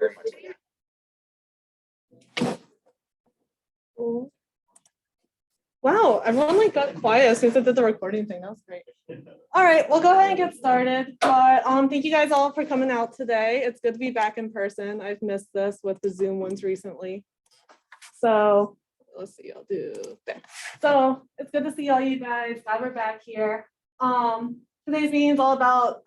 very much. Wow, everyone like got quiet as soon as I did the recording thing. That was great. All right, we'll go ahead and get started. But thank you guys all for coming out today. It's good to be back in person. I've missed this with the Zoom ones recently. So let's see, I'll do there. So it's good to see all you guys. Glad we're back here. Today's meeting is all about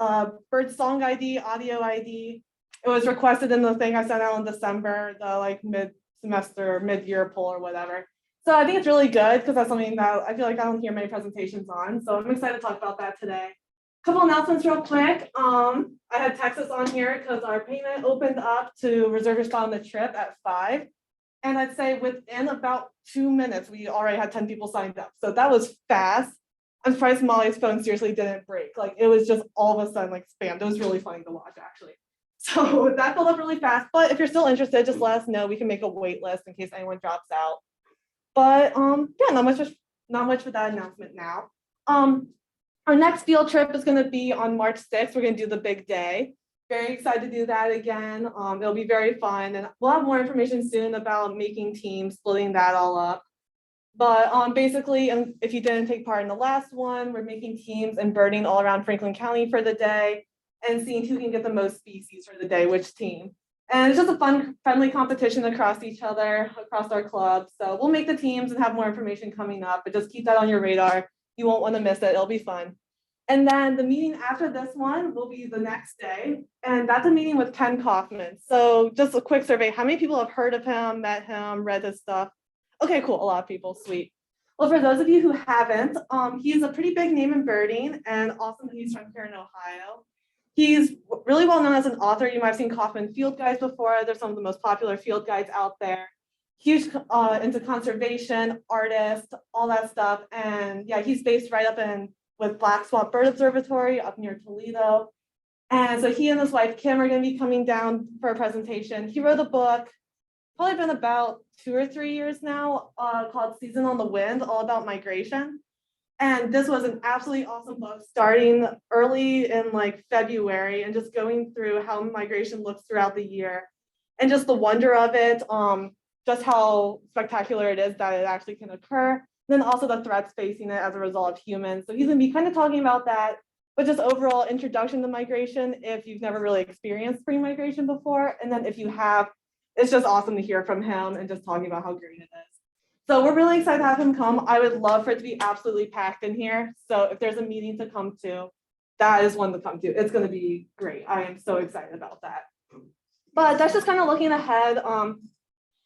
bird song ID, audio ID. It was requested in the thing I sent out in December, the like mid-semester, mid-year poll or whatever. So I think it's really good because that's something that I feel like I don't hear many presentations on. So I'm excited to talk about that today. Couple announcements real quick. I had Texas on here because our payment opened up to reserve your spot on the trip at 5. And I'd say within about 2 minutes, we already had 10 people signed up. So that was fast. I'm surprised Molly's phone seriously didn't break. Like it was just all of a sudden like spammed. It was really funny to watch actually. So that filled up really fast. But if you're still interested, just let us know. We can make a wait list in case anyone drops out. But yeah, not much for that announcement now. Our next field trip is going to be on March 6th. We're going to do the big day. Very excited to do that again. It'll be very fun, and we'll have more information soon about making teams, splitting that all up. But basically, if you didn't take part in the last one, we're making teams and birding all around Franklin County for the day and seeing who can get the most species for the day, which team. And it's just a fun, friendly competition across each other, across our club. So we'll make the teams and have more information coming up, but just keep that on your radar. You won't want to miss it. It'll be fun. And then the meeting after this one will be the next day. And that's a meeting with Ken Kaufman. So just a quick survey. How many people have heard of him, met him, read his stuff? Okay, cool. A lot of people. Sweet. Well, for those of you who haven't, he's a pretty big name in birding and also he's from here in Ohio. He's really well known as an author. You might have seen Kaufman Field Guides before. They're some of the most popular field guides out there. Huge into conservation, artist, all that stuff. And yeah, he's based right up with Black Swamp Bird Observatory up near Toledo. And so he and his wife, Kim, are going to be coming down for a presentation. He wrote a book, probably been about 2 or 3 years now, called Season on the Wind, all about migration. And this was an absolutely awesome book, starting early in like February and just going through how migration looks throughout the year and just the wonder of it, just how spectacular it is that it actually can occur. And then also the threats facing it as a result of humans. So he's gonna be kind of talking about that, but just overall introduction to migration if you've never really experienced spring migration before. And then if you have, it's just awesome to hear from him and just talking about how great it is. So we're really excited to have him come. I would love for it to be absolutely packed in here. So if there's a meeting to come to, that is one to come to. It's going to be great. I am so excited about that. But that's just kind of looking ahead.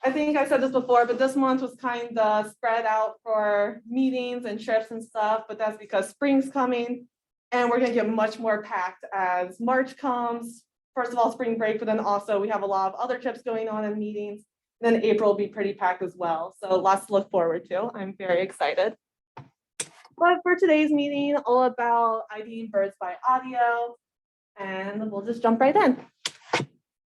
I think I said this before, but this month was kind of spread out for meetings and trips and stuff, but that's because spring's coming and we're going to get much more packed as March comes. First of all, spring break, but then also we have a lot of other trips going on and meetings. Then April will be pretty packed as well. So lots to look forward to. I'm very excited. But for today's meeting, all about IDing birds by audio, and we'll just jump right in.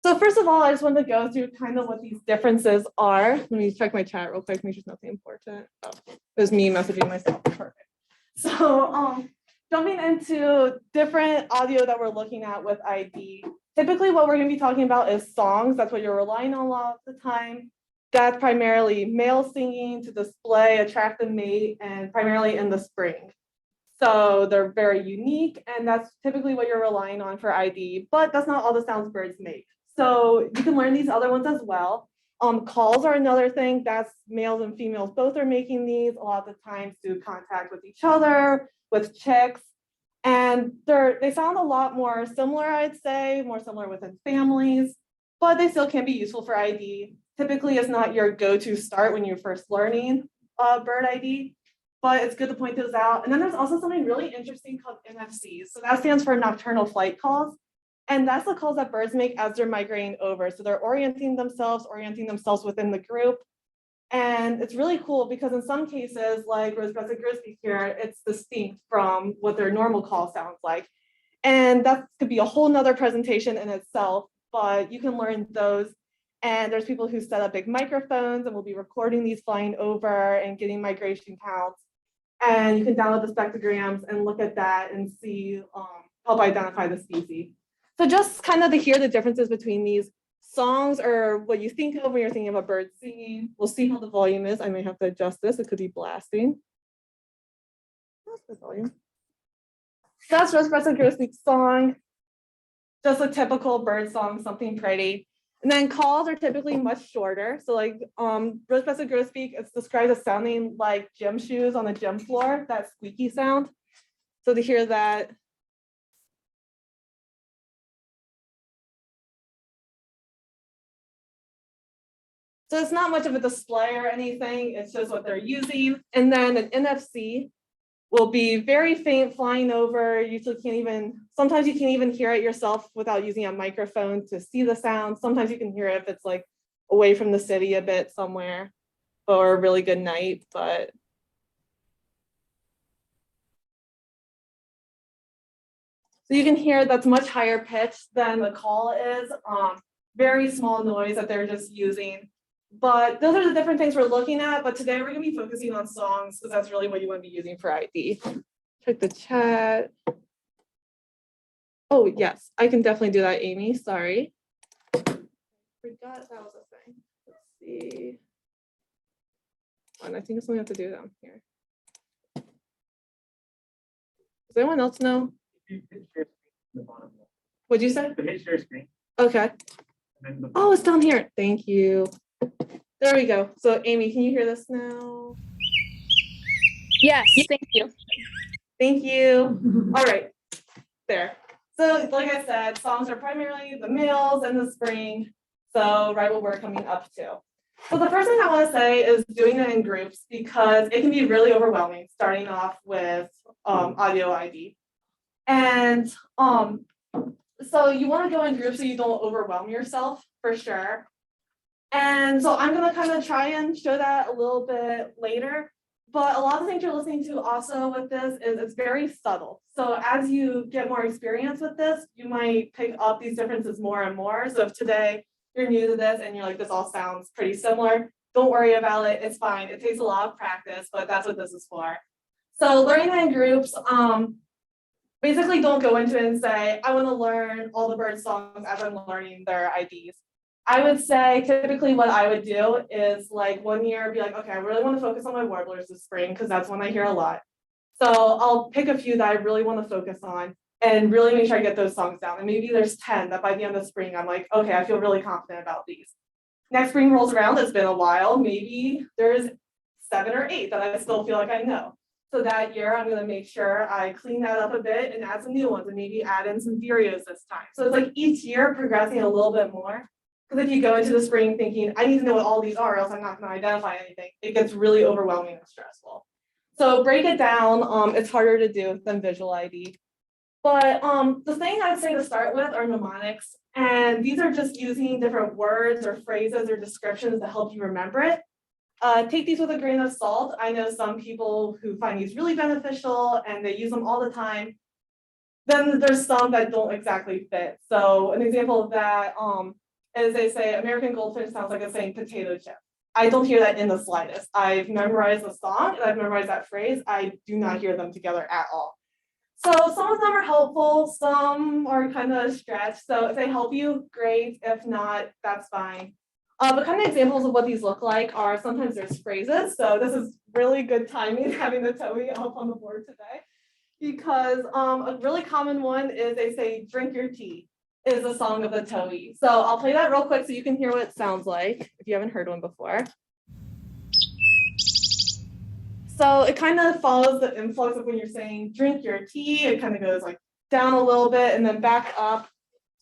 So first of all, I just wanted to go through kind of what these differences are. Let me check my chat real quick, make sure there's nothing important. Oh, it was me messaging myself. Perfect. So jumping into different audio that we're looking at with ID. Typically what we're going to be talking about is songs. That's what you're relying on a lot of the time. That's primarily male singing to display, attract a mate, and primarily in the spring. So they're very unique, and that's typically what you're relying on for ID, but that's not all the sounds birds make. So you can learn these other ones as well. Calls are another thing. That's males and females both are making these a lot of the times through contact with each other, with chicks. And they sound a lot more similar, I'd say, more similar within families, but they still can be useful for ID. Typically, it's not your go-to start when you're first learning bird ID, but it's good to point those out. And then there's also something really interesting called NFCs. So that stands for nocturnal flight calls. And that's the calls that birds make as they're migrating over. So they're orienting themselves within the group. And it's really cool because in some cases, like rose-breasted grosbeak here, it's distinct from what their normal call sounds like. And that could be a whole nother presentation in itself, but you can learn those. And there's people who set up big microphones and will be recording these flying over and getting migration counts. And you can download the spectrograms and look at that and see, help identify the species. So just kind of to hear the differences between these songs are what you think of when you're thinking of a bird singing. We'll see how the volume is. I may have to adjust this. It could be blasting. That's the volume. That's Rose-Breasted Grosbeak's song. Just a typical bird song, something pretty. And then calls are typically much shorter. So like Rose-Breasted Grosbeak, it's described as sounding like gym shoes on the gym floor, that squeaky sound. So to hear that. So it's not much of a display or anything. It's just what they're using. And then an NFC will be very faint flying over. Usually can't even, sometimes you can't even hear it yourself without using a microphone to see the sound. Sometimes you can hear it if it's like away from the city a bit somewhere or a really good night, but. So you can hear that's much higher pitched than the call is. Very small noise that they're just using. But those are the different things we're looking at. But today we're going to be focusing on songs because that's really what you want to be using for ID. Check the chat. Oh, yes, I can definitely do that, Amy. Sorry. Forgot that was a thing. Let's see. And I think it's something I have to do down here. Does anyone else know? What'd you say? Okay. Oh, it's down here. Thank you. There we go. So Amy, can you hear this now? Yes, thank you. Thank you. All right, there. So like I said, songs are primarily the males in the spring. So right what we're coming up to. So the first thing I want to say is doing it in groups because it can be really overwhelming starting off with audio ID. And so you want to go in groups so you don't overwhelm yourself for sure. And so I'm going to kind of try and show that a little bit later. But a lot of things you're listening to also with this is it's very subtle. So as you get more experience with this, you might pick up these differences more and more. So if today you're new to this and you're like, this all sounds pretty similar, don't worry about it. It's fine. It takes a lot of practice, but that's what this is for. So learning in groups, basically don't go into it and say, I want to learn all the bird songs as I'm learning their IDs. I would say typically what I would do is like 1 year be like, okay, I really want to focus on my warblers this spring because that's one I hear a lot. So I'll pick a few that I really want to focus on and really make sure I get those songs down. And maybe there's 10 that by the end of spring, I'm like, okay, I feel really confident about these. Next spring rolls around, it's been a while. Maybe there's 7 or 8 that I still feel like I know. So that year, I'm going to make sure I clean that up a bit and add some new ones and maybe add in some Vireos this time. So it's like each year progressing a little bit more. Because if you go into the spring thinking, I need to know what all these are, else I'm not going to identify anything, it gets really overwhelming and stressful. So break it down. It's harder to do than visual ID. But the thing I'd say to start with are mnemonics. And these are just using different words or phrases or descriptions to help you remember it. Take these with a grain of salt. I know some people who find these really beneficial and they use them all the time. Then there's some that don't exactly fit. So an example of that is they say American Goldfinch sounds like it's saying potato chip. I don't hear that in the slightest. I've memorized the song and I've memorized that phrase. I do not hear them together at all. So some of them are helpful, some are kind of stretched. So if they help you, great. If not, that's fine. But kind of examples of what these look like are sometimes there's phrases. So this is really good timing having the TOEI up on the board today. Because a really common one is they say, drink your tea is a song of the TOEI. So I'll play that real quick so you can hear what it sounds like if you haven't heard one before. So it kind of follows the influx of when you're saying drink your tea, it kind of goes like down a little bit and then back up.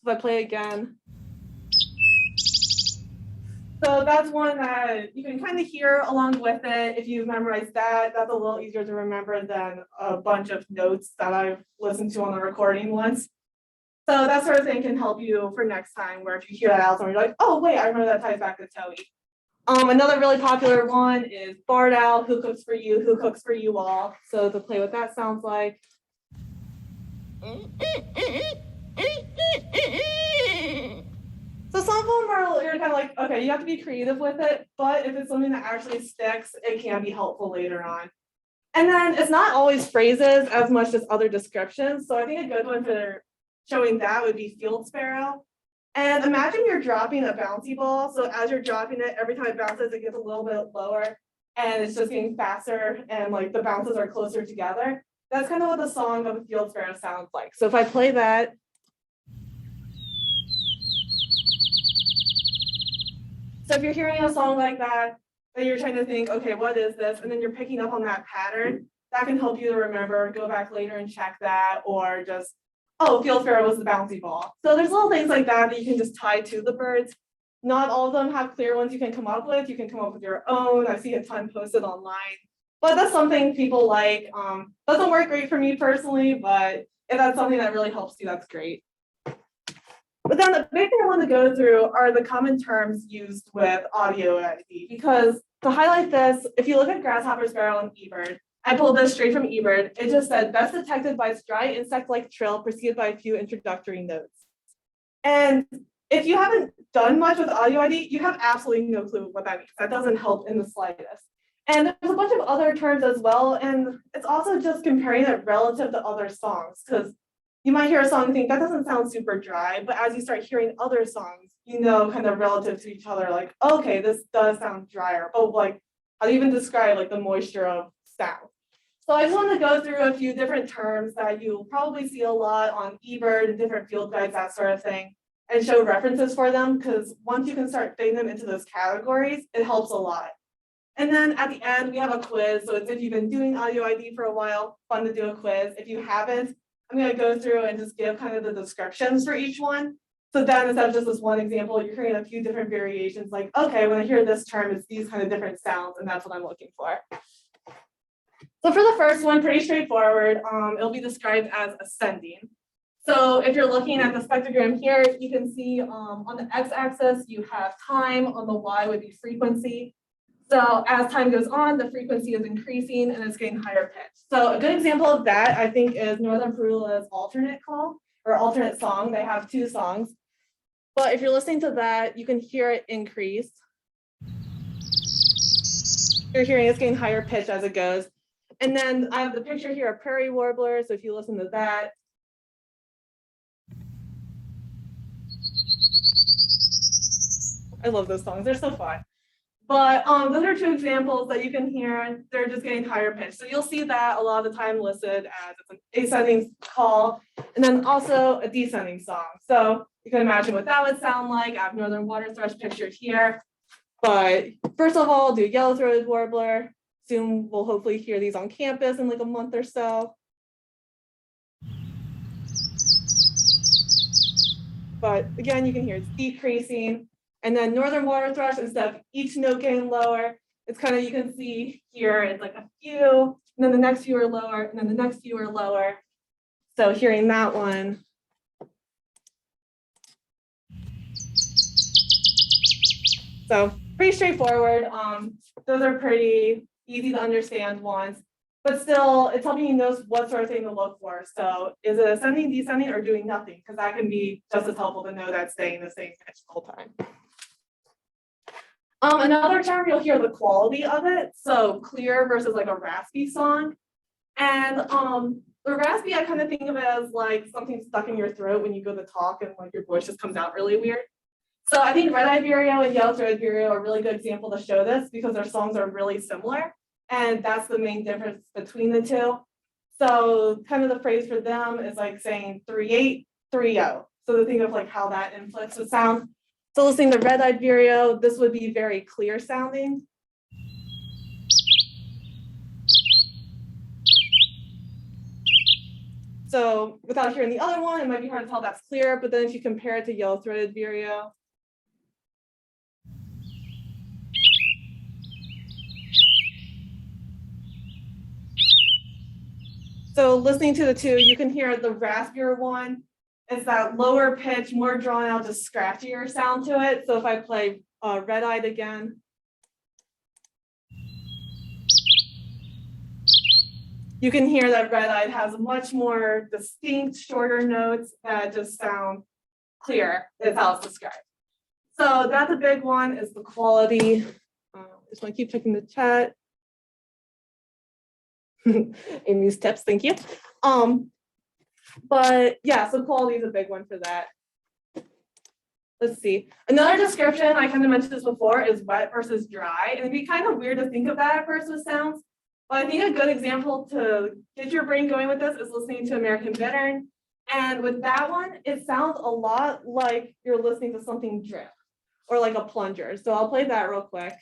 So if I play again. So that's one that you can kind of hear along with it. If you've memorized that, that's a little easier to remember than a bunch of notes that I've listened to on the recording once. So that sort of thing can help you for next time, where if you hear that out somewhere, you're like, oh, wait, I remember that ties back to TOEI. Another really popular one is Barred Owl, who cooks for you, who cooks for you all. So to play what that sounds like. So some of them are, you're kind of like, okay, you have to be creative with it, but if it's something that actually sticks, it can be helpful later on. And then it's not always phrases as much as other descriptions. So I think a good one for showing that would be field sparrow. And imagine you're dropping a bouncy ball. So as you're dropping it, every time it bounces, it gets a little bit lower and it's just getting faster and like the bounces are closer together. That's kind of what the song of a field sparrow sounds like. So if I play that, so if you're hearing a song like that, then you're trying to think, okay, what is this? And then you're picking up on that pattern. That can help you to remember, go back later and check that, or just, oh, field sparrow was the bouncy ball. So there's little things like that that you can just tie to the birds. Not all of them have clear ones you can come up with. You can come up with your own. I see a ton posted online. But that's something people like. Doesn't work great for me personally, but if that's something that really helps you, that's great. But then the big thing I want to go through are the common terms used with audio ID, because to highlight this, if you look at grasshopper, sparrow, and eBird, I pulled this straight from eBird. It just said best detected by its dry insect-like trill preceded by a few introductory notes. And if you haven't done much with audio ID, you have absolutely no clue what that means. That doesn't help in the slightest. And there's a bunch of other terms as well. And it's also just comparing it relative to other songs, because you might hear a song and think that doesn't sound super dry, but as you start hearing other songs, you know, kind of relative to each other, like, okay, this does sound drier. Oh, like, how do you even describe like the moisture of sound? So I just want to go through a few different terms that you'll probably see a lot on eBird and different field guides, that sort of thing, and show references for them, because once you can start fitting them into those categories, it helps a lot. And then at the end, we have a quiz. So it's if you've been doing audio ID for a while, fun to do a quiz. If you haven't, I'm going to go through and just give kind of the descriptions for each one. So then instead of just this one example, you're hearing a few different variations, like, okay, when I hear this term, it's these kind of different sounds, and that's what I'm looking for. So for the first one, pretty straightforward. It'll be described as ascending. So if you're looking at the spectrogram here, you can see on the x-axis, you have time, on the y would be frequency. So as time goes on, the frequency is increasing and it's getting higher pitch. So a good example of that, I think, is Northern Parula's alternate call or alternate song. They have two songs. But if you're listening to that, you can hear it increase. You're hearing it's getting higher pitch as it goes. And then I have the picture here of prairie warbler. So if you listen to that, I love those songs. They're so fun. But those are two examples that you can hear. They're just getting higher pitch. So you'll see that a lot of the time listed as an ascending call, and then also a descending song. So you can imagine what that would sound like. I have northern water thrush pictured here. But first of all, do yellow-throated warbler. Soon we'll hopefully hear these on campus in like a month or so. But again, you can hear it's decreasing. And then northern water thrush, instead of each note getting lower, it's kind of, you can see here, it's like a few, and then the next few are lower, and then the next few are lower. So hearing that one. So pretty straightforward. Those are pretty easy to understand ones, but still it's helping you know what sort of thing to look for. So is it ascending, descending, or doing nothing? Because that can be just as helpful to know that it's staying the same pitch the whole time. Another term, you'll hear the quality of it. So clear versus like a raspy song. And the raspy, I kind of think of it as like something stuck in your throat when you go to talk and like your voice just comes out really weird. So I think red-eyed vireo and yellow-throated vireo are a really good example to show this, because their songs are really similar. And that's the main difference between the two. So kind of the phrase for them is like saying 3-8, 3-0. So to think of like how that inflicts the sound. So listening to red-eyed vireo, this would be very clear sounding. So without hearing the other one, it might be hard to tell that's clear, but then if you compare it to yellow-throated vireo, so listening to the two, you can hear the raspier one. It's that lower pitch, more drawn out, just scratchier sound to it. So if I play red-eyed again, you can hear that red-eyed has much more distinct, shorter notes that just sound clear. That's how it's described. So that's a big one, is the quality. Just want to keep checking the chat. Amy's tips, thank you. But yeah, so quality is a big one for that. let's see. Another description, I kind of mentioned this before, is wet versus dry. And it'd be kind of weird to think of that at first with sounds. But I think a good example to get your brain going with this is listening to American Bittern. And with that one, it sounds a lot like you're listening to something drip or like a plunger. So I'll play that real quick.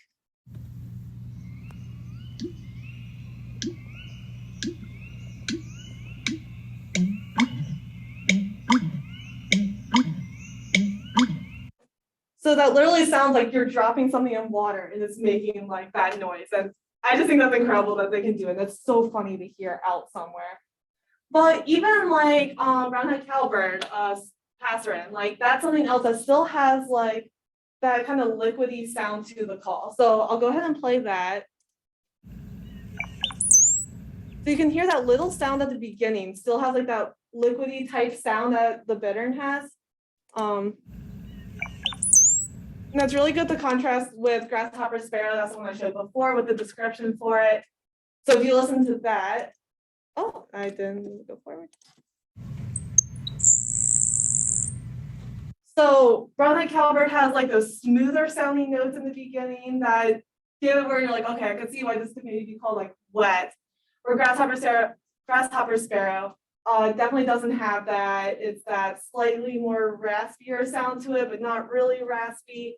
So that literally sounds like you're dropping something in water and it's making like that noise. And I just think that's incredible that they can do it. That's so funny to hear out somewhere. But even like brown-head cowbird, passerin, like that's something else that still has like that kind of liquidy sound to the call. So I'll go ahead and play that. So you can hear that little sound at the beginning, still has like that liquidy type sound that the bittern has. And that's really good to contrast with grasshopper sparrow. That's the one I showed before with the description for it. So if you listen to that, oh, I didn't go forward. So brown-head cowbird has like those smoother sounding notes in the beginning that give it where you're like, okay, I can see why this could maybe be called like wet. Or grasshopper sparrow definitely doesn't have that. It's that slightly more raspier sound to it, but not really raspy.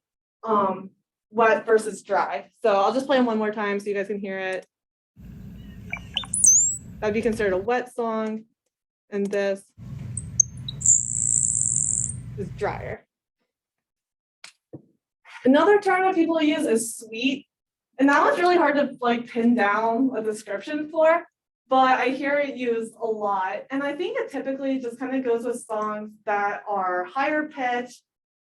Wet versus dry. So I'll just play them one more time so you guys can hear it. That'd be considered a wet song, and this is drier. Another term that people use is sweet, and that one's really hard to like pin down a description for, but I hear it used a lot, and I think it typically just kind of goes with songs that are higher pitched,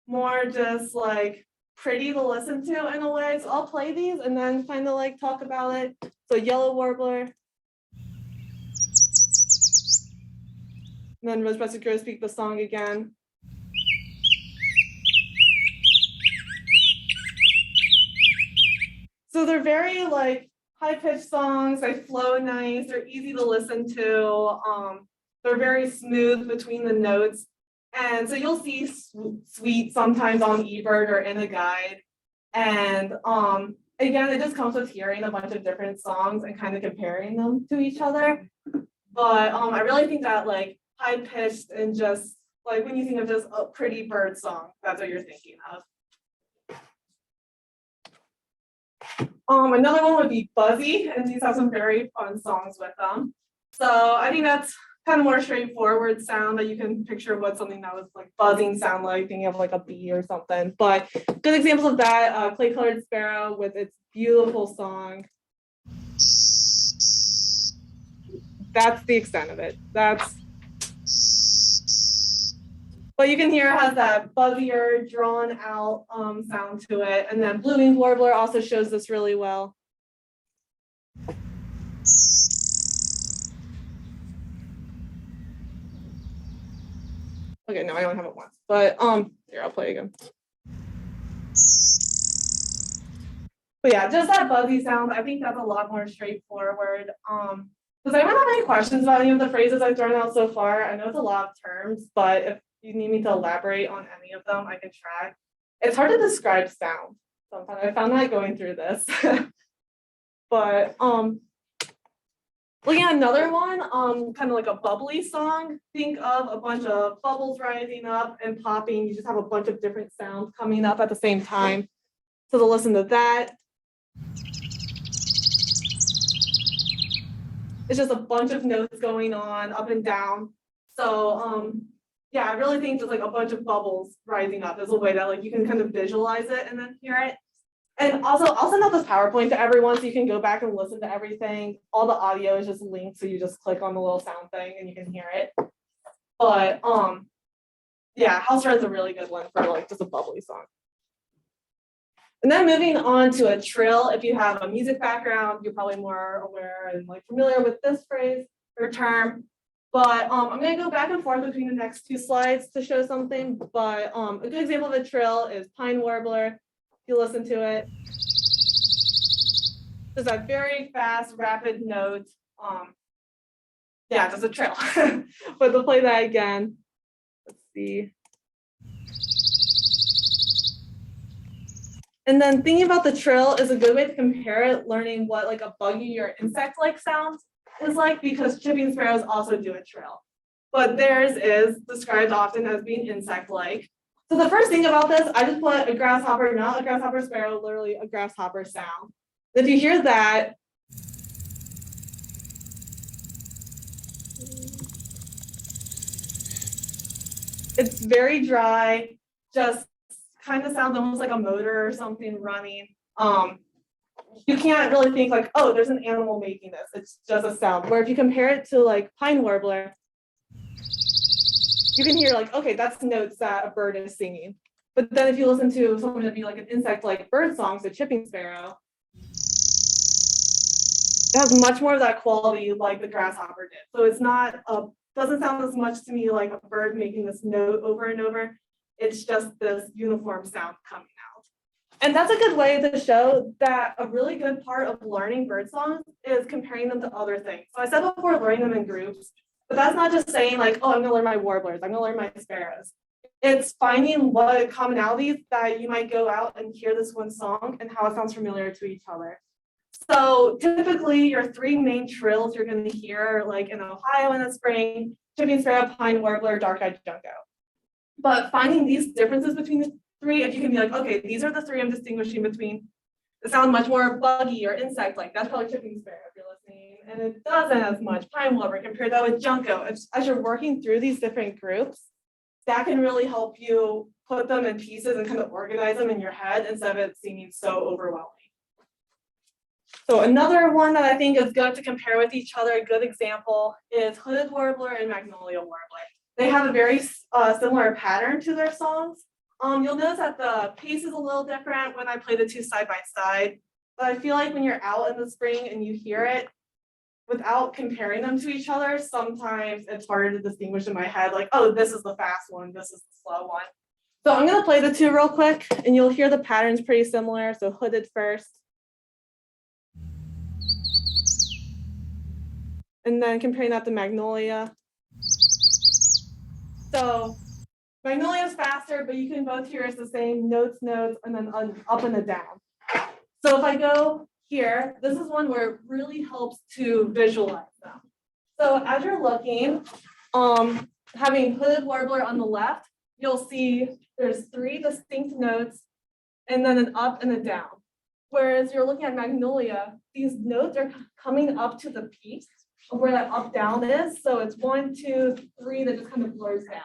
more just like pretty to listen to in a way. So I'll play these and then kind of like talk about it. So yellow warbler, and then rose-breasted grosbeak, the song again. So they're very like high-pitched songs. They flow nice. They're easy to listen to. They're very smooth between the notes. And so you'll see sweet sometimes on eBird or in a guide. And again, it just comes with hearing a bunch of different songs and kind of comparing them to each other. But I really think that like high-pitched and just like when you think of just a pretty bird song, that's what you're thinking of. Another one would be Buzzy, and these have some very fun songs with them. So I think that's kind of more straightforward sound that you can picture what something that was like buzzing sound like, thinking of like a bee or something. But good examples of that, Clay-colored sparrow with its beautiful song. That's the extent of it. But you can hear it has that buzzier, drawn out sound to it. And then blue-winged warbler also shows this really well. Okay, no, I only have it once, but here, I'll play again. But yeah, just that buzzy sound, I think that's a lot more straightforward. Does anyone have any questions about any of the phrases I've thrown out so far? I know it's a lot of terms, but if you need me to elaborate on any of them, I can try. It's hard to describe sound sometimes. I found that going through this. But looking at another one, kind of like a bubbly song. Think of a bunch of bubbles rising up and popping. You just have a bunch of different sounds coming up at the same time. So to listen to that, it's just a bunch of notes going on up and down. So yeah, I really think just like a bunch of bubbles rising up is a way that like you can kind of visualize it and then hear it. And also, I'll send out this PowerPoint to everyone so you can go back and listen to everything. All the audio is just linked, so you just click on the little sound thing and you can hear it. But yeah, House Red's a really good one for like just a bubbly song. And then moving on to a trill, if you have a music background, you're probably more aware and like familiar with this phrase or term. But I'm going to go back and forth between the next two slides to show something. But a good example of a trill is pine warbler. If you listen to it, just a very fast, rapid note. Yeah, just a trill. But to play that again, let's see. And then thinking about the trill is a good way to compare it, learning what like a buggy or insect-like sound is like, because chipping sparrows also do a trill. But theirs is described often as being insect-like. So the first thing about this, I just put a grasshopper, not a grasshopper sparrow, literally a grasshopper sound. If you hear that, it's very dry, just kind of sounds almost like a motor or something running. You can't really think like, oh, there's an animal making this. It's just a sound. Where if you compare it to like pine warbler, you can hear like, okay, that's notes that a bird is singing. But then if you listen to something that'd be like an insect like bird songs, a chipping sparrow, it has much more of that quality like the grasshopper did. So it's not doesn't sound as much to me like a bird making this note over and over. It's just this uniform sound coming out. And that's a good way to show that a really good part of learning bird songs is comparing them to other things. So I said before, learning them in groups, but that's not just saying like, oh, I'm gonna learn my warblers, I'm gonna learn my sparrows. It's finding what commonalities that you might go out and hear this one song and how it sounds familiar to each other. So typically your three main trills you're gonna hear like in Ohio in the spring, chipping sparrow, pine warbler, dark-eyed junco. But finding these differences between the three, if you can be like, okay, these are the three I'm distinguishing between. It sounds much more buggy or insect-like. That's probably chipping sparrow if you're listening. And it doesn't as much pine warbler. Compare that with junco. As you're working through these different groups, that can really help you put them in pieces and kind of organize them in your head instead of it seeming so overwhelming. So another one that I think is good to compare with each other, a good example is hooded warbler and magnolia warbler. They have a very similar pattern to their songs. You'll notice that the pace is a little different when I play the two side by side, but I feel like when you're out in the spring and you hear it, without comparing them to each other, sometimes it's harder to distinguish in my head, like, oh, this is the fast one, this is the slow one. So I'm gonna play the two real quick and you'll hear the patterns pretty similar. So hooded first. And then comparing that to magnolia. So magnolia is faster, but you can both hear it's the same notes, notes, and then up and a down. So if I go here, this is one where it really helps to visualize them. So as you're looking, having hooded warbler on the left, you'll see there's three distinct notes and then an up and a down. Whereas you're looking at magnolia, these notes are coming up to the peak of where that up down is. So it's 1, 2, 3 that just kind of blurs down.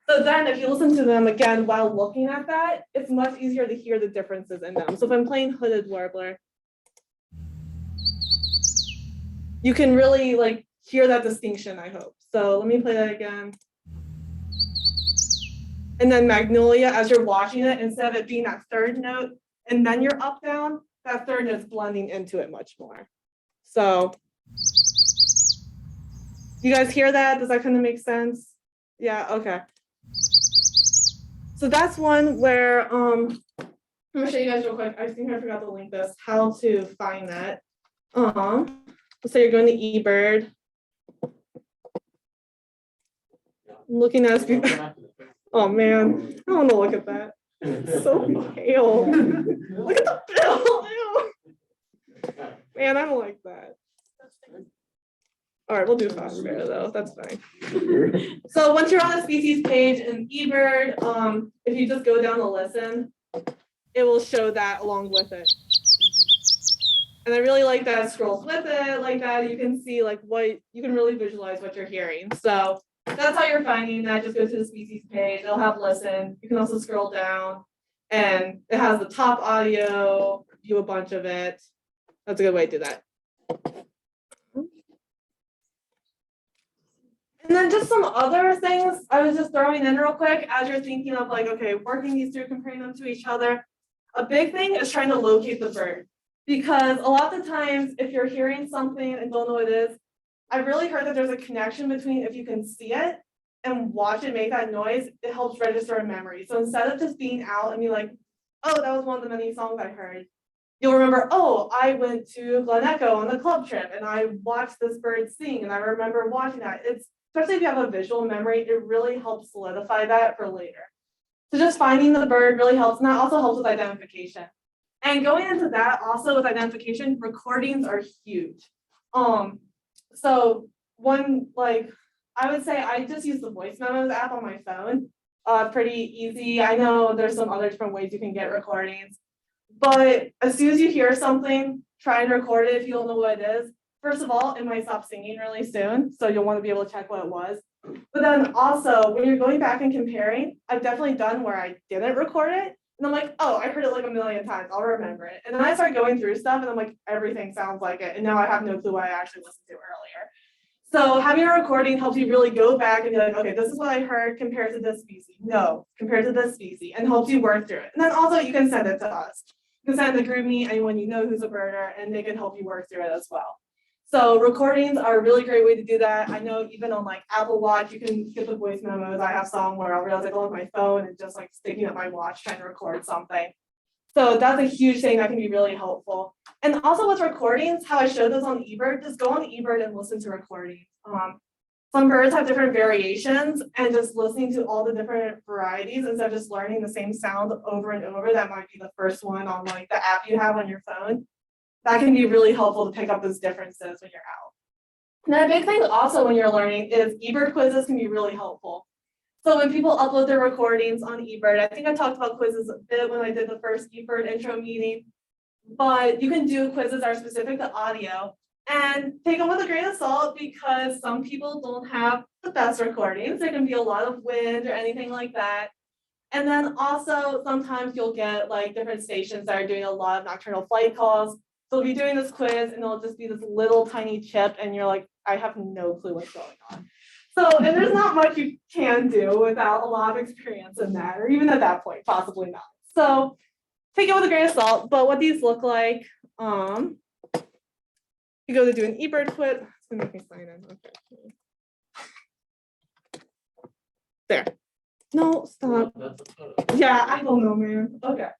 So then if you listen to them again while looking at that, it's much easier to hear the differences in them. So if I'm playing hooded warbler, you can really like hear that distinction, I hope. So let me play that again. And then magnolia, as you're watching it, instead of it being that third note and then you're up down, that third note's blending into it much more. So you guys hear that? Does that kind of make sense? Yeah, okay. So that's one where I'm gonna show you guys real quick. I think I forgot to link this, how to find that. So you're going to eBird. I'm looking at oh man, I don't want to look at that. It's so pale. Look at the bill. Ew. Man, I don't like that. All right, we'll do foster bear though. That's fine. So once you're on the species page in eBird, if you just go down to listen, it will show that along with it. And I really like that it scrolls with it like that. You can see like what you can really visualize what you're hearing. So that's how you're finding that. Just go to the species page. It'll have listen. You can also scroll down, and it has the top audio. View a bunch of it. That's a good way to do that. And then just some other things I was just throwing in real quick as you're thinking of like, okay, working these through, comparing them to each other. A big thing is trying to locate the bird, because a lot of the times if you're hearing something and don't know what it is, I've really heard that there's a connection between if you can see it and watch it make that noise, it helps register in memory. So instead of just being out and be like, oh, that was one of the many songs I heard, you'll remember, oh, I went to Glen Echo on the club trip and I watched this bird sing and I remember watching that. It's especially if you have a visual memory, it really helps solidify that for later. So just finding the bird really helps, and that also helps with identification. And going into that also with identification, recordings are huge. So one, like, I would say I just use the voice memos app on my phone. Pretty easy. I know there's some other different ways you can get recordings, but as soon as you hear something, try and record it if you don't know what it is. First of all, it might stop singing really soon, so you'll want to be able to check what it was. But then also, when you're going back and comparing, I've definitely done where I didn't record it, and I'm like, oh, I heard it like a million times, I'll remember it. And then I start going through stuff, and I'm like, everything sounds like it, and now I have no clue what I actually listened to earlier. So having a recording helps you really go back and be like, okay, this is what I heard compared to this species. No, compared to this species, and helps you work through it. And then also you can send it to us. You can send it to GroupMe, anyone you know who's a birder, and they can help you work through it as well. So recordings are a really great way to do that. I know even on like Apple Watch, you can get the voice memos. I have some where I'll realize I go on my phone and just like sticking up my watch trying to record something. So that's a huge thing that can be really helpful. And also with recordings, how I showed those on eBird, just go on eBird and listen to recordings. Some birds have different variations, and just listening to all the different varieties instead of just learning the same sound over and over, that might be the first one on like the app you have on your phone. That can be really helpful to pick up those differences when you're out. And then a big thing also when you're learning is eBird quizzes can be really helpful. So when people upload their recordings on eBird, I think I talked about quizzes a bit when I did the first eBird intro meeting, but you can do quizzes that are specific to audio and take them with a grain of salt, because some people don't have the best recordings. There can be a lot of wind or anything like that. And then also sometimes you'll get like different stations that are doing a lot of nocturnal flight calls. So we'll be doing this quiz and it'll just be this little tiny chip and you're like, I have no clue what's going on. So, and there's not much you can do without a lot of experience in that, or even at that point, possibly not. So take it with a grain of salt, but what these look like, you go to do an eBird quiz. It's gonna make me sign in, okay. There. No, stop. Yeah, I don't know, man. Okay.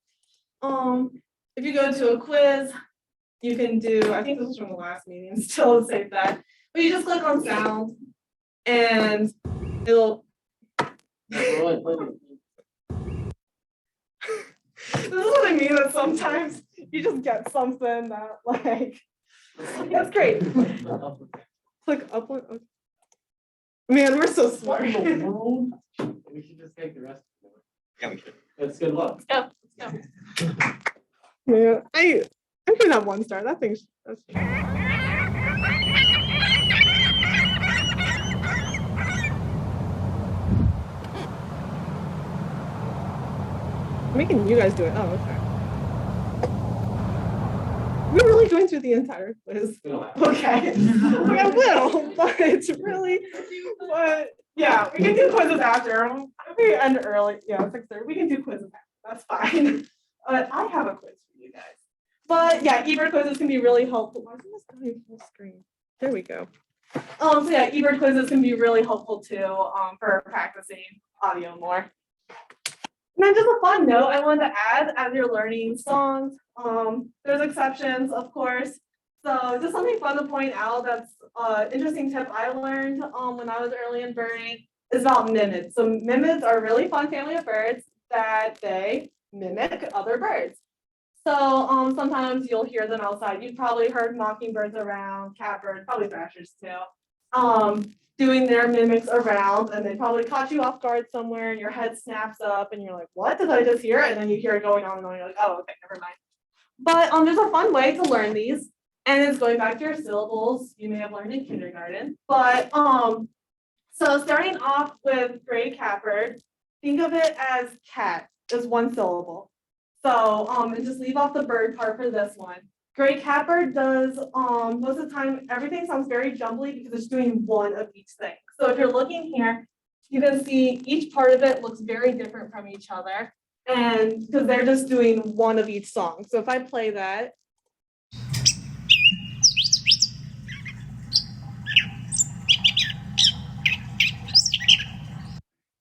If you go to a quiz, you can do, I think this was from the last meeting, still save that. But you just click on sound and it'll. This is what I mean, that sometimes you just get something that like, that's great. Click upload. Okay. Man, we're so smart. We should just take the rest of it. Yeah, we should. That's good luck. Yeah. Man, I can have 1 star. That thing's that's making you guys do it. Oh, okay. We're really going through the entire quiz. Okay. I will, but it's really, but yeah, we can do quizzes after. We end early. Yeah, 6:30. We can do quizzes after. That's fine. But I have a quiz for you guys. But yeah, eBird quizzes can be really helpful. Why isn't this going full screen? There we go. So yeah, eBird quizzes can be really helpful too, for practicing audio more. And then just a fun note I wanted to add as you're learning songs, there's exceptions, of course. So just something fun to point out that's an interesting tip I learned when I was early in birding is about mimids. So mimids are a really fun family of birds that they mimic other birds. So sometimes you'll hear them outside. You've probably heard mockingbirds around, catbirds, probably thrashers too. Doing their mimics around, and they probably caught you off guard somewhere and your head snaps up and you're like, what did I just hear? And then you hear it going on and on, you're like, oh, okay, never mind. But there's a fun way to learn these, and it's going back to your syllables you may have learned in kindergarten. But so starting off with gray catbird, think of it as cat is 1 syllable. So and just leave off the bird part for this one. Gray catbird does, most of the time, everything sounds very jumbly because it's doing 1 of each thing. So if you're looking here, you can see each part of it looks very different from each other. And because they're just doing 1 of each song. So if I play that.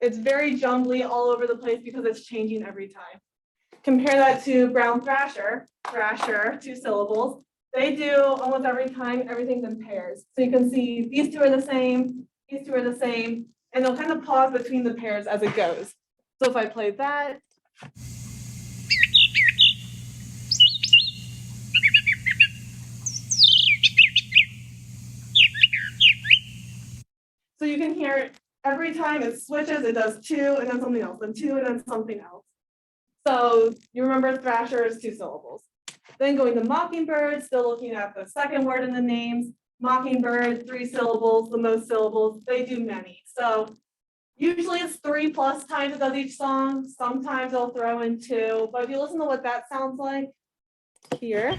It's very jumbly all over the place because it's changing every time. Compare that to brown thrasher, 2 syllables. They do almost every time everything's in pairs. So you can see these 2 are the same, these 2 are the same, and they'll kind of pause between the pairs as it goes. So if I play that, so you can hear it every time it switches, it does 2 and then something else, then 2 and then something else. So you remember Thrasher is 2 syllables. Then going to Mockingbird, still looking at the second word in the names. Mockingbird, 3 syllables, the most syllables, they do many. So usually it's 3 plus times it does each song. Sometimes they'll throw in 2, but if you listen to what that sounds like here.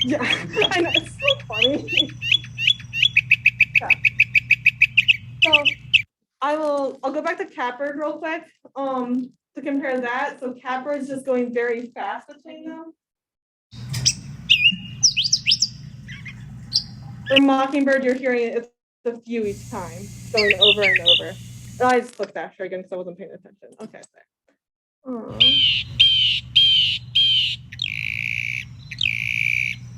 Yeah, I know, it's so funny. Yeah. So I'll go back to Catbird real quick to compare that. So Catbird's just going very fast between them. For Mockingbird, you're hearing it's a few each time, going over and over. Oh, I just clicked Thrasher again because I wasn't paying attention. Okay, sorry.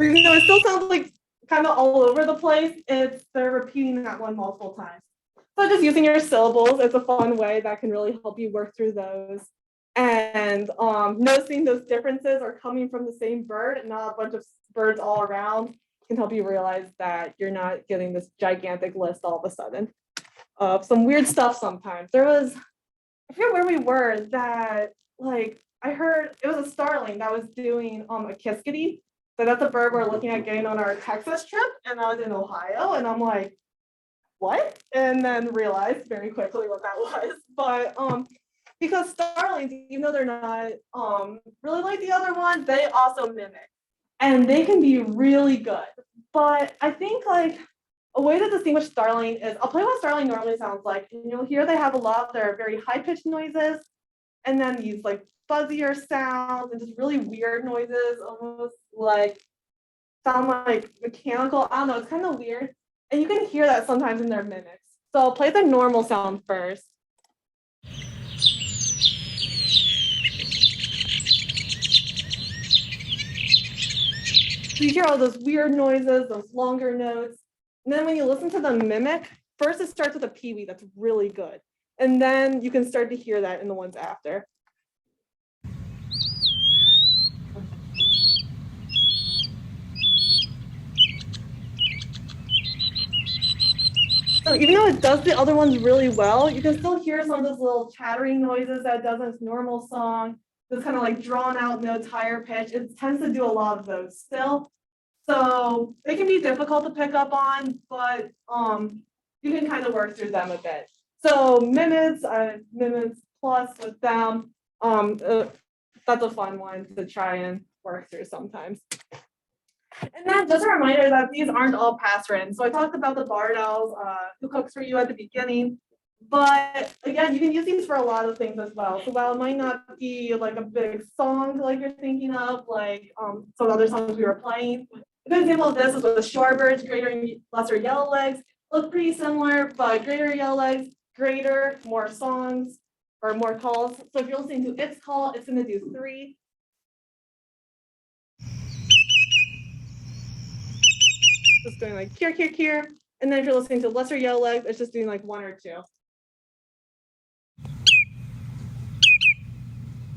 Even though it still sounds like kind of all over the place, they're repeating that one multiple times. So just using your syllables, it's a fun way that can really help you work through those. And noticing those differences are coming from the same bird and not a bunch of birds all around can help you realize that you're not getting this gigantic list all of a sudden of some weird stuff sometimes. I forget where we were that, like, I heard it was a starling that was doing a kiskadee. So that's a bird we're looking at getting on our Texas trip, and I was in Ohio, and I'm like, what? And then realized very quickly what that was. But because starlings, even though they're not really like the other ones, they also mimic, and they can be really good. But I think like a way to distinguish starling is I'll play what starling normally sounds like, and you'll hear they have a lot of their very high pitched noises, and then these like fuzzier sounds and just really weird noises, almost like sound like mechanical. I don't know, it's kind of weird. And you can hear that sometimes in their mimics. So I'll play the normal sound first. So you hear all those weird noises, those longer notes. And then when you listen to the mimic, first it starts with a peewee that's really good. And then you can start to hear that in the ones after. So even though it does the other ones really well, you can still hear some of those little chattering noises that it does in its normal song. This kind of like drawn out notes, higher pitch. It tends to do a lot of those still. So they can be difficult to pick up on, but you can kind of work through them a bit. So Mimids Plus with them, that's a fun one to try and work through sometimes. And then just a reminder that these aren't all pass written. So I talked about the Barred Owls, Who Cooks For You at the beginning. But again, you can use these for a lot of things as well. So while it might not be like a big song like you're thinking of, like some other songs we were playing. A good example of this is with the Shorebirds, Greater and Lesser Yellowlegs. Look pretty similar, but Greater Yellowlegs, greater, more songs or more calls. So if you're listening to its call, it's going to do 3. Just doing like here, here, here. And then if you're listening to Lesser Yellowlegs, it's just doing like 1 or 2.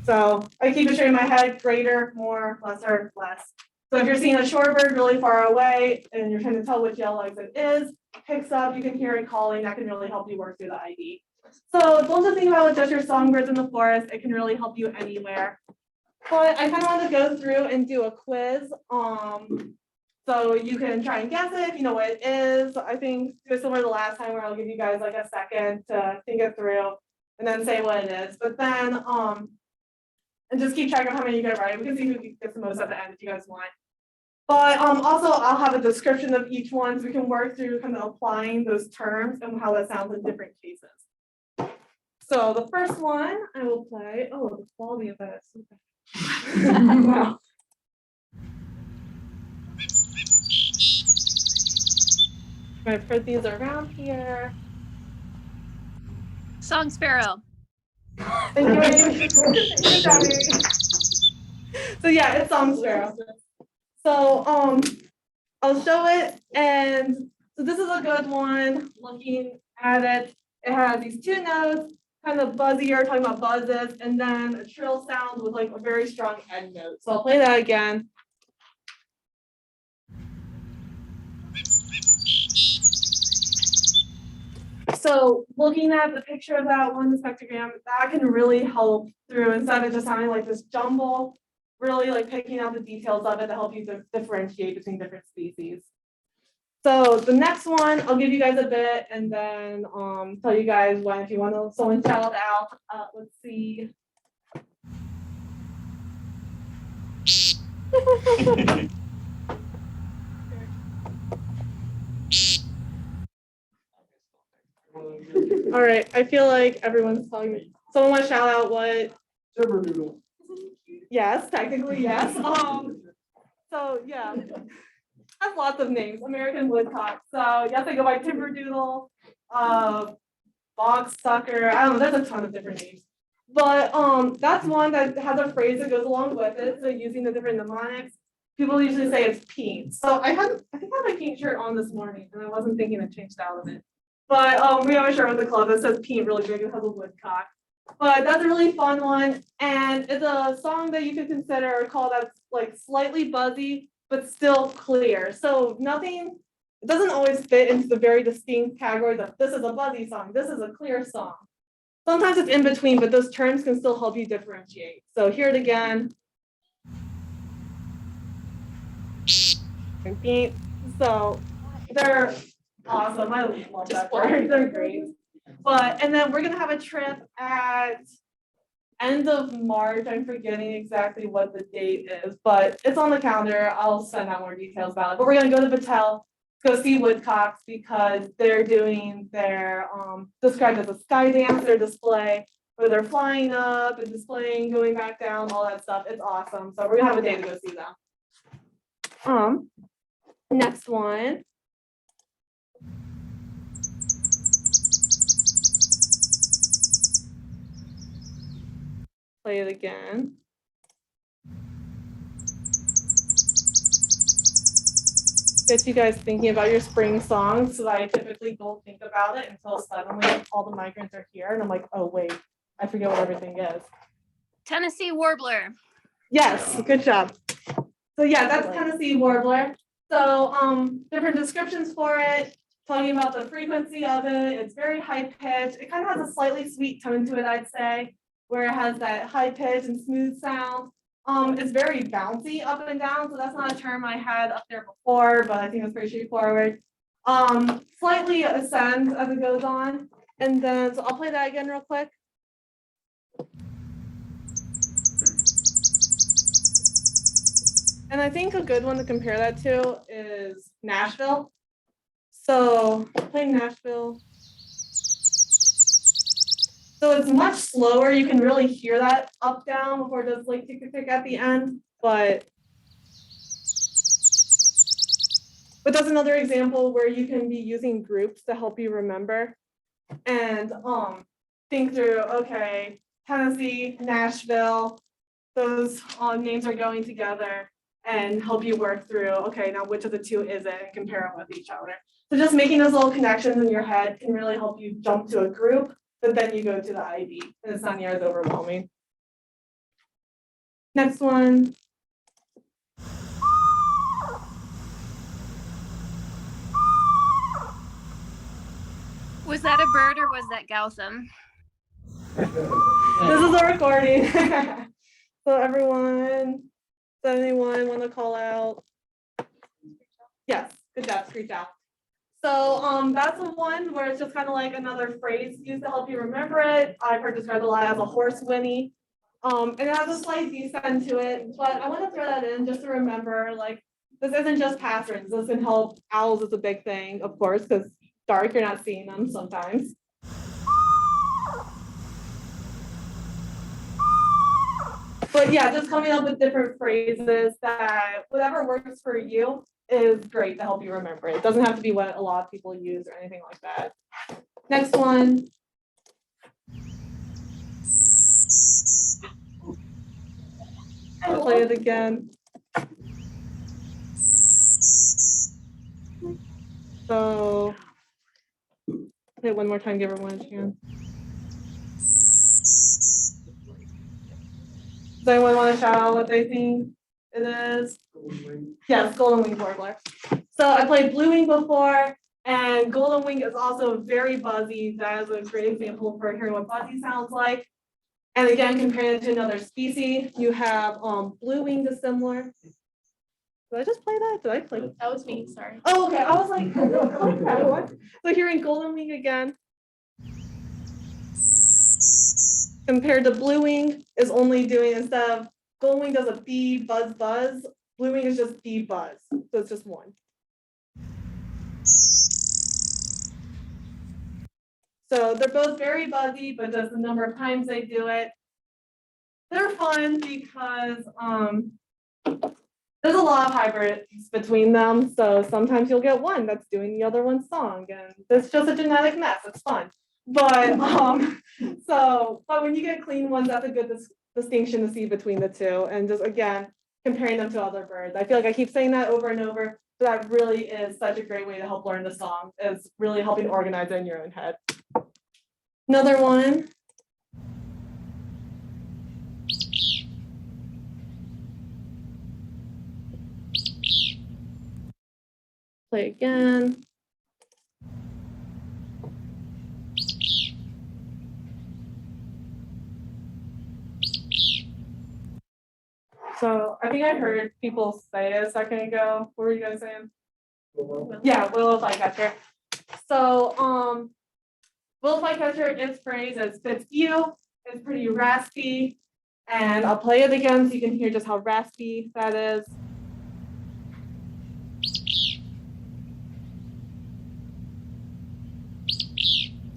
So I keep it straight in my head, greater, more, lesser, less. So if you're seeing a shorebird really far away and you're trying to tell which yellowlegs it is, picks up, you can hear it calling, that can really help you work through the ID. So don't just think about it just your songbirds in the forest, it can really help you anywhere. But I kind of want to go through and do a quiz. So you can try and guess it if you know what it is. I think it's similar to the last time where I'll give you guys like a second to think it through and then say what it is. But then and just keep track of how many you get right. We can see who gets the most at the end if you guys want. But also I'll have a description of each one so we can work through kind of applying those terms and how that sounds in different cases. So the first one I will play. Oh, the quality of that is so bad. Wow. I'm gonna put these around here. Song Sparrow. Thank you, Amy. Good job, Amy. So yeah, it's Song Sparrow. So I'll show it, and so this is a good one. Looking at it, it has these two notes, kind of buzzier, talking about buzzes, and then a trill sound with like a very strong end note. So I'll play that again. So looking at the picture of that one, the spectrogram, that can really help through, instead of just sounding like this jumble, really like picking out the details of it to help you differentiate between different species. So the next one, I'll give you guys a bit and then tell you guys when, if you want to someone shout out. Let's see. All right, I feel like everyone's telling me. Someone want to shout out what? Timbernoodle. Yes, technically yes. So yeah, has lots of names. American woodcock. So yes, I go by timberdoodle, box sucker. I don't know. There's a ton of different names. But that's one that has a phrase that goes along with it. So using the different mnemonics, people usually say it's peen. So I think I had my pink shirt on this morning, and I wasn't thinking to change out of it. But we have a shirt with the club that says peen really big. It has a woodcock. But that's a really fun one, and it's a song that you could consider a call that's like slightly buzzy, but still clear. So nothing, it doesn't always fit into the very distinct category that this is a buzzy song, this is a clear song. Sometimes it's in between, but those terms can still help you differentiate. So hear it again. So they're awesome. I love that word. They're great. And then we're gonna have a trip at end of March. I'm forgetting exactly what the date is, but it's on the calendar. I'll send out more details about it. But we're gonna go to Battelle, go see woodcocks because they're doing their described as a sky dance, their display, where they're flying up and displaying, going back down, all that stuff. It's awesome. So we're gonna have a day to go see them. Next one. Play it again. Get you guys thinking about your spring songs. So I typically don't think about it until suddenly all the migrants are here. And I'm like, oh, wait, I forget what everything is. Tennessee warbler. Yes, good job. So yeah, that's Tennessee warbler. So different descriptions for it, talking about the frequency of it. It's very high pitched. It kind of has a slightly sweet tone to it, I'd say, where it has that high pitch and smooth sound. It's very bouncy up and down, so that's not a term I had up there before, but I think it's pretty straightforward. Slightly ascends as it goes on. And then, so I'll play that again real quick. And I think a good one to compare that to is Nashville. So playing Nashville. So it's much slower. You can really hear that up down before it does like tick tick tick at the end. But that's another example where you can be using groups to help you remember and think through, okay, Tennessee, Nashville, those names are going together and help you work through, okay, now which of the two is it, and compare them with each other. So just making those little connections in your head can really help you jump to a group, but then you go to the ID and it's not near as overwhelming. Next one. Was that a bird or was that Gautham? This is a recording. So everyone, does anyone want to call out? Yes, good job, screech out. So that's the one where it's just kind of like another phrase used to help you remember it. I've heard described a lot as a horse whinny. And it has a slight descent to it, but I want to throw that in just to remember, like, this isn't just patterns. This can help. Owls is a big thing, of course, because dark, you're not seeing them sometimes. But yeah, just coming up with different phrases that whatever works for you is great to help you remember it. It doesn't have to be what a lot of people use or anything like that. Next one. I'll play it again. So, play it one more time, give everyone a chance. Does anyone want to shout out what they think it is? Yes, Golden Wing Warbler. So I played Blue Wing before, and Golden Wing is also very buzzy. That is a great example for hearing what buzzy sounds like. And again, comparing it to another species, you have Blue Wing is similar. Did I just play that? Did I play? That was me, sorry. Oh, okay. I was like, I like that one. So hearing Golden Wing again. Compared to Blue Wing is only doing, instead of Golden Wing does a bee buzz buzz, Blue Wing is just bee buzz. So it's just one. So they're both very buzzy, but just the number of times they do it. They're fun because there's a lot of hybrids between them. So sometimes you'll get one that's doing the other one's song, and it's just a genetic mess. It's fun. But but when you get clean ones, that's a good distinction to see between the two. And just again, comparing them to other birds. I feel like I keep saying that over and over, but that really is such a great way to help learn the song. Is really helping organize it in your own head. Another one. Play again. So I think I heard people say a second ago. What were you guys saying? Yeah, willow flycatcher. So willow flycatcher is phrased as Fitzhugh. It's pretty raspy, and I'll play it again so you can hear just how raspy that is.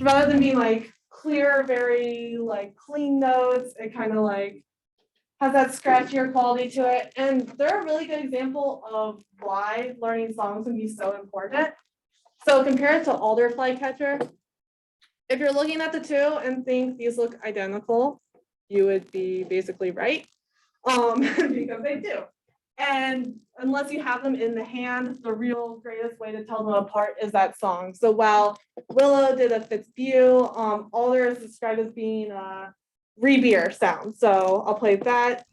Rather than being like clear, very like clean notes, it kind of like has that scratchier quality to it. And they're a really good example of why learning songs can be so important. So compared to alder flycatcher, if you're looking at the two and think these look identical, you would be basically right, because they do. And unless you have them in the hand, the real greatest way to tell them apart is that song. So while willow did a Fitzhugh, alder is described as being a rebeer sound. So I'll play that.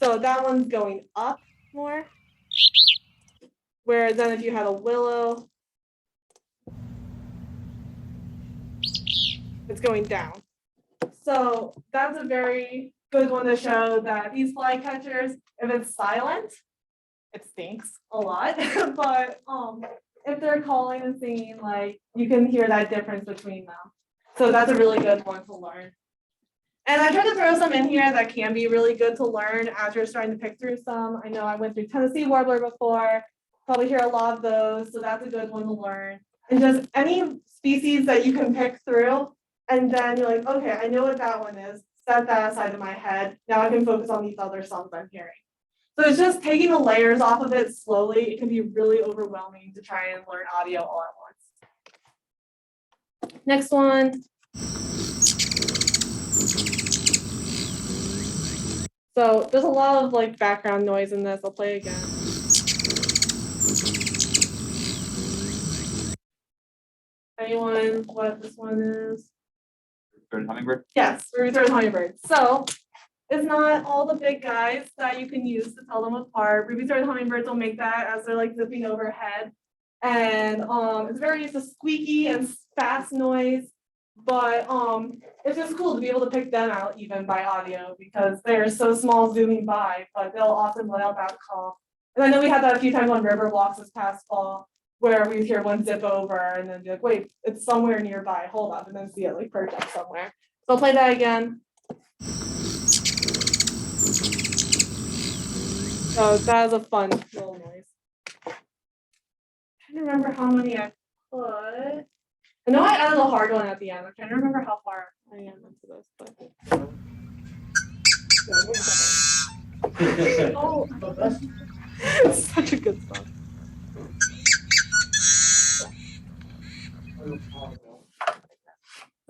So that one's going up more. Whereas then if you had a willow, it's going down. So that's a very good one to show that these flycatchers, if it's silent, it stinks a lot. But if they're calling and singing, like you can hear that difference between them. So that's a really good one to learn. And I tried to throw some in here that can be really good to learn as you're starting to pick through some. I know I went through Tennessee Warbler before, probably hear a lot of those. So that's a good one to learn. And just any species that you can pick through. And then you're like, okay, I know what that one is. Set that aside in my head. Now I can focus on these other songs I'm hearing. So it's just taking the layers off of it slowly. It can be really overwhelming to try and learn audio all at once. Next one. So there's a lot of like background noise in this. I'll play again. Anyone what this one is? Hummingbird? Yes, ruby-throated hummingbird. So it's not all the big guys that you can use to tell them apart. Ruby-throated hummingbirds will make that as they're like zipping overhead. And it's very just a squeaky and fast noise. But it's just cool to be able to pick them out even by audio because they're so small zooming by, but they'll often let out that call. And I know we had that a few times on river blocks this past fall, where we hear one zip over and then be like, wait, it's somewhere nearby, hold up, and then see it like perch up somewhere. So I'll play that again. So that is a fun little noise. I'm trying to remember how many I put. I know I added a hard one at the end. I'm trying to remember how far I am into this, but. Oh, it's such a good song.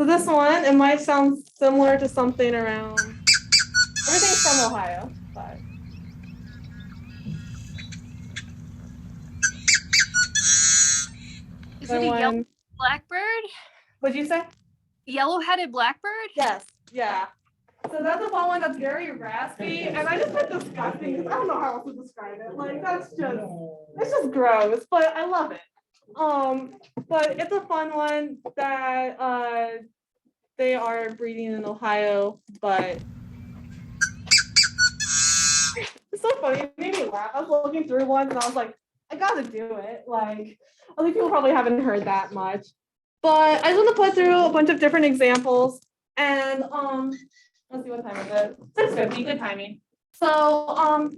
So this one, it might sound similar to something around, everything's from Ohio, but. Is it a yellow One, blackbird? what'd you say? Yellow-headed blackbird? Yes, yeah. So that's the one that's very raspy, and I just find disgusting, because I don't know how else to describe it, like, it's just gross, but I love it. But it's a fun one that, they are breeding in Ohio, but it's so funny, it made me laugh. I was looking through one and I was like, I gotta do it. Like, other people probably haven't heard that much. But I just want to put through a bunch of different examples. And let's see what time is it. 6:50, good timing. So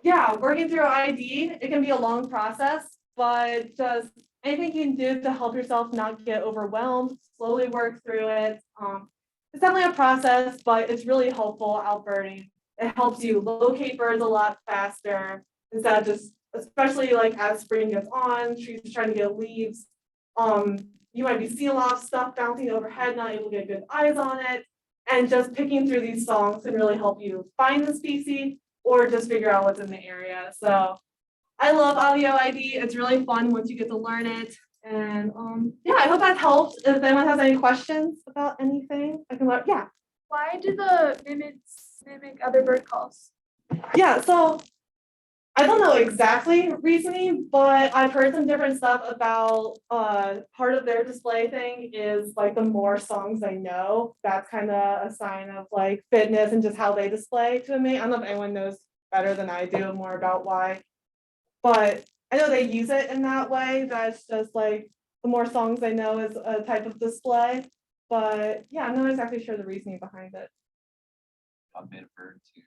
yeah, working through ID, it can be a long process, but just anything you can do to help yourself not get overwhelmed, slowly work through it. It's definitely a process, but it's really helpful out birding. It helps you locate birds a lot faster instead of just, especially like as spring gets on, trees are trying to get leaves. You might be seeing a lot of stuff bouncing overhead, not able to get good eyes on it. And just picking through these songs can really help you find the species or just figure out what's in the area. So I love audio ID. It's really fun once you get to learn it. And yeah, I hope that helped. If anyone has any questions about anything, I can learn. Yeah. Why do the mimics mimic other bird calls? Yeah, so I don't know exactly reasoning, but I've heard some different stuff about part of their display thing is like the more songs they know, that's kind of a sign of like fitness and just how they display to me. I don't know if anyone knows better than I do more about why. But I know they use it in that way. That's just like the more songs they know is a type of display. But yeah, I'm not exactly sure the reasoning behind it. God made a bird to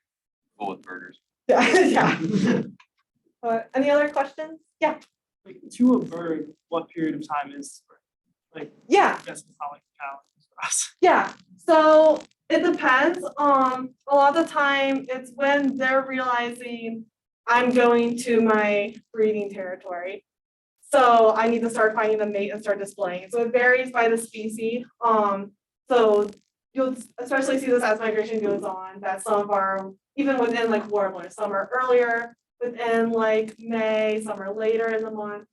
go with birders. Yeah, yeah. Any other questions? Yeah. Like to a bird, what period of time is like? Yeah. I guess it's not like cow for us. Yeah, so it depends. A lot of the time it's when they're realizing I'm going to my breeding territory. So I need to start finding the mate and start displaying. So it varies by the species. So you'll especially see this as migration goes on, that some of our, even within like warblers, some are earlier within like May, some are later in the month.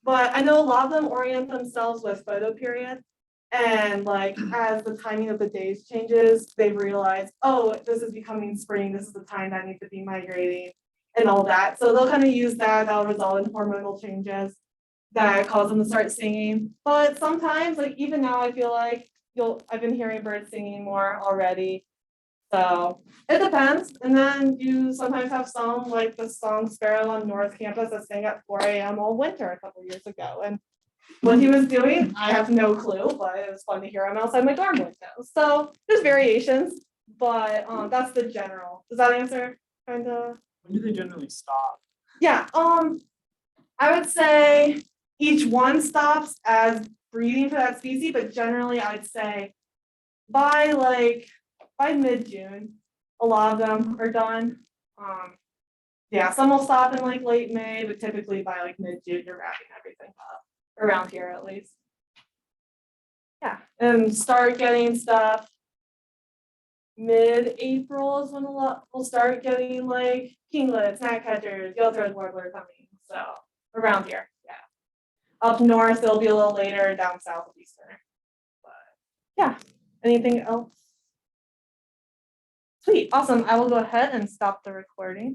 But I know a lot of them orient themselves with photo period. And like as the timing of the days changes, they realize, oh, this is becoming spring, this is the time that I need to be migrating and all that. So they'll kind of use that, that'll result in hormonal changes that cause them to start singing. But sometimes, like even now, I feel like I've been hearing birds singing more already. So it depends. And then you sometimes have some like the song Sparrow on North Campus that sang at 4 a.m. all winter a couple years ago. And what he was doing, I have no clue, but it was fun to hear him outside my dorm window. So there's variations, but that's the general. Does that answer kind of? When do they generally stop? Yeah, I would say each one stops as breeding for that species, but generally I'd say by mid-June, a lot of them are done. Yeah, some will stop in like late May, but typically by like mid-June, you're wrapping everything up around here at least. Yeah, and start getting stuff mid-April is when a lot will start getting like kinglets, gnatcatchers, yellow-throated warbler coming. So around here, yeah. Up north, it'll be a little later, down south will be sooner. But yeah, anything else? Sweet, awesome. I will go ahead and stop the recording.